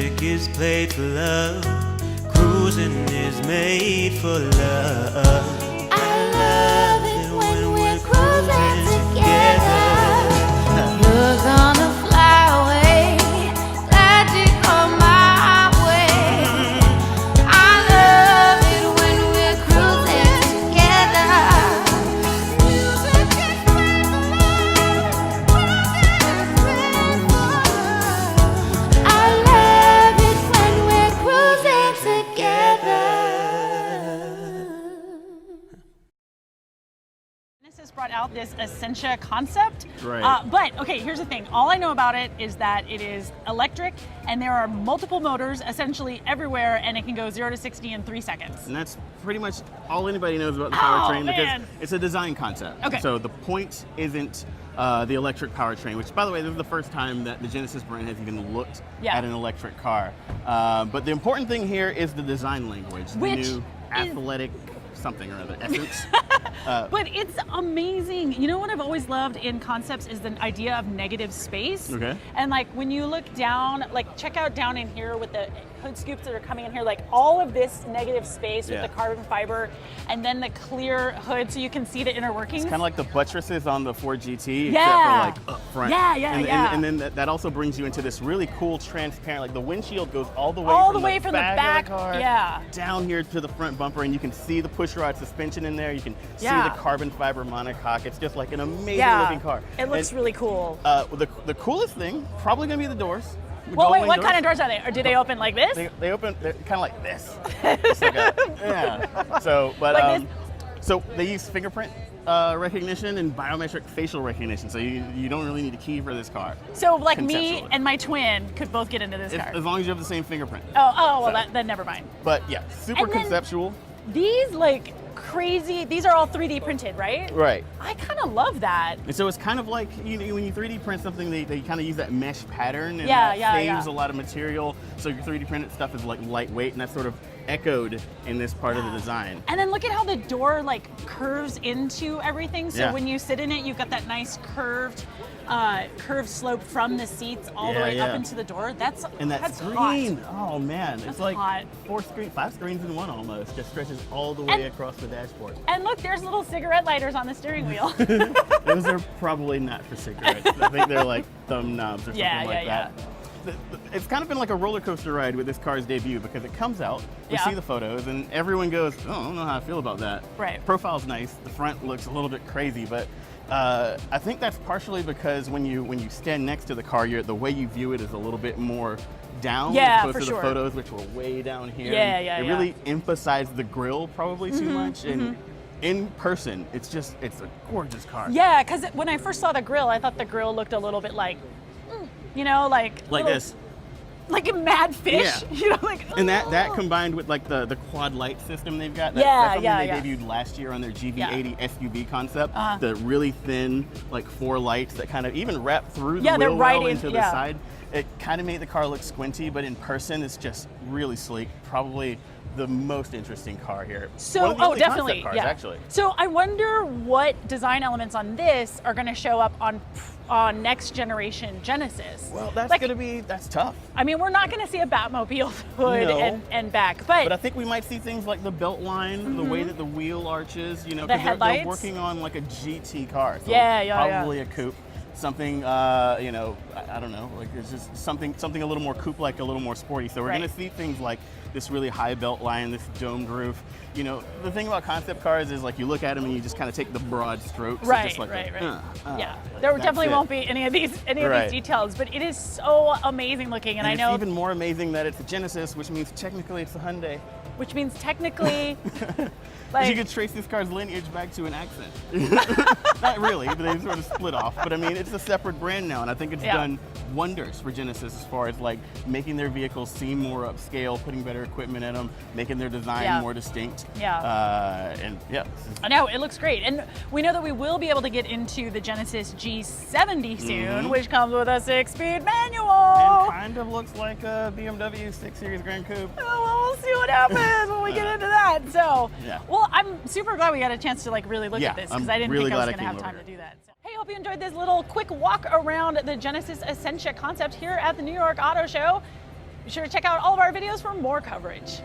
music is played for love. Cruising is made for love. I love it when we're cruising together. You're gonna fly away, glad you come my way. I love it when we're cruising together. Music is played for love, cruising is played for love. I love it when we're cruising together. Genesis brought out this Essentia concept. Right. But okay, here's the thing. All I know about it is that it is electric and there are multiple motors essentially everywhere, and it can go 0 to 60 in 3 seconds. And that's pretty much all anybody knows about the Oh, powertrain man. because it's a design concept. Okay. So the point isn't the electric powertrain, which, by the way, this is the first time that the Genesis brand has even looked Yeah. at an electric car. But the important thing here is the design language, Which the new is- athletic something or other, essence. But it's amazing. You know what I've always loved in concepts is the idea of negative space. Okay. And like when you look down, like check out down in here with the hood scoops that are coming in here, like all of this negative space with Yeah. the carbon fiber and then the clear hood so you can see the inner workings. Kind of like the buttresses on the Ford GT, Yeah. except for like up front. Yeah, yeah, and, yeah. And then that also brings you into this really cool transparent, like the windshield goes all the way All from the way from the back, of the car yeah. down here to the front bumper, and you can see the push-rod suspension in there. You can see Yeah. the carbon fiber monocoque. It's just like an amazing Yeah. looking car. It looks And, really cool. the coolest thing probably gonna be the doors. The Well, wait, gull-wing what kind of doors are they? Or do they open like this? They open, they're kind of like this. It's like yeah. So, but Like this? so they use fingerprint recognition and biometric facial recognition. So you don't really need a key for this car. So like me Conceptually. and my twin could both get into this car. As long as you have the same fingerprint. Oh, well, So- then never mind. But yeah, super And then- conceptual. These like crazy, these are all 3D printed, right? Right. I kind of love that. And so it's kind of like when you 3D print something, they kind of use that mesh pattern, and Yeah, that yeah, saves yeah. a lot of material. So your 3D printed stuff is like lightweight, and that's sort of echoed in this part of the design. And then look at how the door like curves into everything. So Yeah. when you sit in it, you've got that nice curved slope from the seats all the Yeah, way up yeah. into the door. That's And that that's screen, hot. oh man, That's it's like hot. 5 screens in one almost. Just stretches all the way And- across the dashboard. And look, there's little cigarette lighters on the steering wheel. Those are probably not for cigarettes. I think they're like thumb knobs or something Yeah, like yeah, that. It's kind of been like a roller coaster ride with this car's debut because it comes out, we Yeah. see the photos, and everyone goes, oh, I don't know how I feel about that. Right. Profile's nice. The front looks a little bit crazy, but I think that's partially because when you stand next to the car, the way you view it is a little bit more down Yeah, as opposed for to sure. the photos, which were way down here. Yeah, And yeah, It yeah. really emphasized the grille probably too much, and in person, it's a gorgeous car. Yeah, because when I first saw the grill, I thought the grill looked a little bit like, you know, like Like little- this. like a mad fish. Yeah. You know, like And that combined with like the quad light system they've got, Yeah, that's something yeah, they yeah. debuted last year on their GV80 SUV concept. Uh-huh. The really thin, like 4 lights that kind of even wrap through the Yeah, they're wheel right well in- into yeah. the side. It kind of made the car look squinty, but in person it's just really sleek. Probably the most interesting car here. So, One of the only concept definitely, cars, yeah. actually. So I wonder what design elements on this are going to show up on next generation Genesis. Well, that's like, that's tough. I mean, we're not going to see a Batmobile hood No. and back, But I think we might see things like the belt line, the way that the wheel arches, you know, The 'cause they're headlights? working on like a GT car. So Yeah, yeah, yeah. probably a coupe. Something, you know, I don't know, like it's just something a little more coupe-like, a little more sporty. So we're Right. going to see things like this really high belt line, this domed roof. You know, the thing about concept cars is like you look at them and you just kind of take the broad strokes. Right, just like right. Yeah, like, there that's definitely it. won't be any of these Right. details, but it is so amazing looking, and I it's know, even more amazing that it's a Genesis, which means technically it's a Hyundai. which means technically, 'Cause like, you could trace this car's lineage back to an accent. Not really, but they sort of split off. But I mean, it's a separate brand now, and I think it's Yeah. done wonders for Genesis as far as like making their vehicles seem more upscale, putting better equipment in them, making their design Yeah. more distinct. Yeah. And yeah, this is- I know, it looks great. And we know that we will be able to get into the Genesis G70 soon, which comes with a 6-speed manual. and kind of looks like a BMW 6 Series Grand Coupe. Oh, well, we'll see what happens when we get into that. So, Yeah. well, I'm super glad we got a chance to like really look Yeah, at this because I'm I didn't really think I was glad I going to have came time over. to do that. So, hey, hope you enjoyed this little quick walk around the Genesis Essentia concept here at the New York Auto Show. Be sure to check out all of our videos for more coverage.